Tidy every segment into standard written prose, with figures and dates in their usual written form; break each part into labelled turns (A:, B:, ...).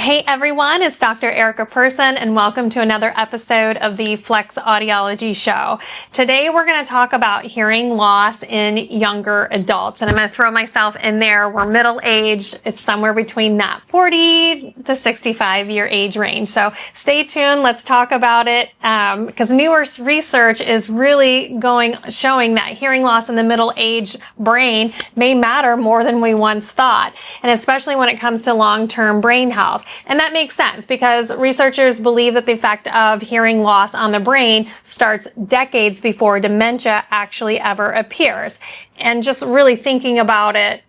A: Hey everyone, it's Dr. 𝗪𝗂 and welcome to another episode of the Flex Audiology Show. Today we're going to talk about hearing loss in younger adults, and I'm going to throw myself in there. We're middle-aged. It's somewhere between that 40 to 65 year age range. So stay tuned. Let's talk about it because newer research is really showing that hearing loss in the middle-aged brain may matter more than we once thought, and especially when it comes to long-term brain health. And that makes sense because researchers believe that the effect of hearing loss on the brain starts decades before dementia actually ever appears. And just really thinking about it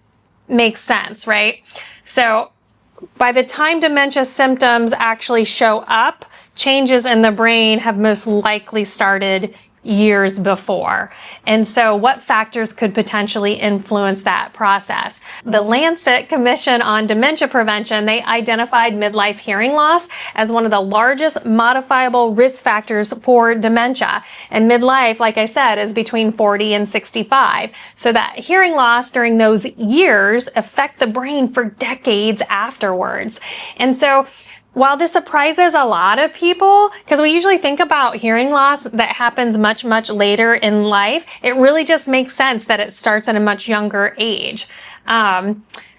A: makes sense, right? So by the time dementia symptoms actually show up, changes in the brain have most likely started years before. And so what factors could potentially influence that process? The Lancet Commission on Dementia Prevention, they identified midlife hearing loss as one of the largest modifiable risk factors for dementia. And midlife, like I said, is between 40 and 65. So that hearing loss during those years affect the brain for decades afterwards. And so while this surprises a lot of people, because we usually think about hearing loss that happens much, much later in life, it really just makes sense that it starts at a much younger age.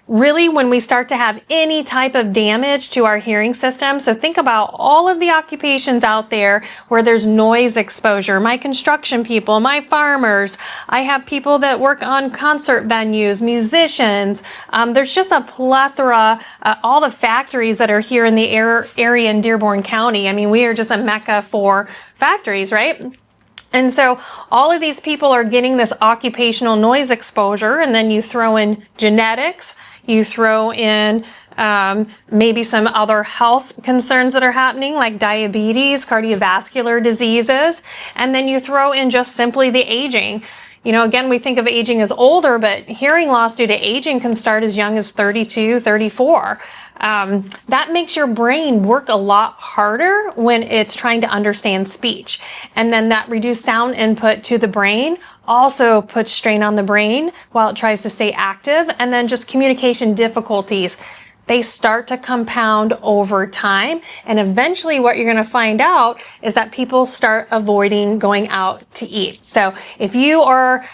A: Really, when we start to have any type of damage to our hearing system, so think about all of the occupations out there where there's noise exposure, my construction people, my farmers, I have people that work on concert venues, musicians, there's just a plethora, all the factories that are here in the area in Dearborn County. I mean, we are just a mecca for factories, right? And so all of these people are getting this occupational noise exposure, and then you throw in genetics, you throw in maybe some other health concerns that are happening like diabetes, cardiovascular diseases, and then you throw in just simply the aging. You know, again, we think of aging as older, but hearing loss due to aging can start as young as 32, 34. That makes your brain work a lot harder when it's trying to understand speech. And then that reduced sound input to the brain also puts strain on the brain while it tries to stay active. And then just communication difficulties, they start to compound over time. And eventually what you're going to find out is that people start avoiding going out to eat. So if you are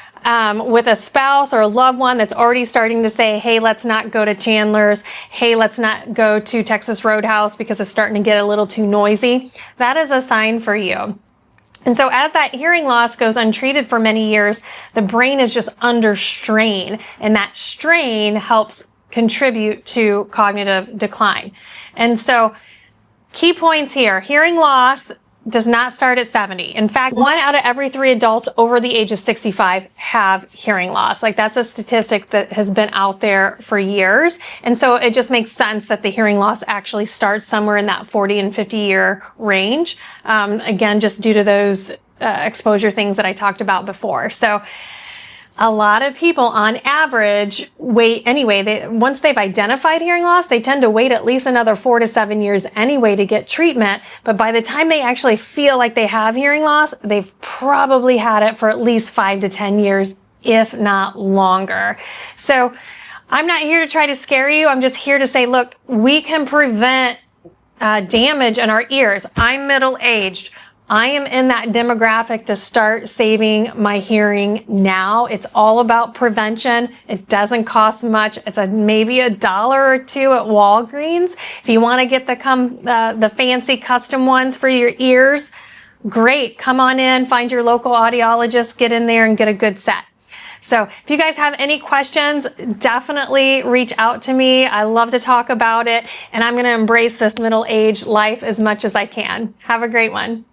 A: with a spouse or a loved one that's already starting to say, hey, let's not go to Chandler's, hey, let's not go to Texas Roadhouse because it's starting to get a little too noisy, that is a sign for you. And so as that hearing loss goes untreated for many years, the brain is just under strain, and that strain helps contribute to cognitive decline. And so key points here, hearing loss does not start at 70. In fact, 1 out of every 3 adults over the age of 65 have hearing loss. Like, that's a statistic that has been out there for years. And so it just makes sense that the hearing loss actually starts somewhere in that 40 and 50 year range. Again, just due to those exposure things that I talked about before. So a lot of people on average wait anyway. Once they've identified hearing loss, they tend to wait at least another 4 to 7 years anyway to get treatment. But by the time they actually feel like they have hearing loss, they've probably had it for at least 5 to 10 years, if not longer. So I'm not here to try to scare you. I'm just here to say, look, we can prevent damage in our ears. I'm middle-aged. I am in that demographic to start saving my hearing now. It's all about prevention. It doesn't cost much. It's maybe $1 or $2 at Walgreens. If you want to get the fancy custom ones for your ears, great. Come on in, find your local audiologist, get in there and get a good set. So if you guys have any questions, definitely reach out to me. I love to talk about it, and I'm going to embrace this middle-aged life as much as I can. Have a great one.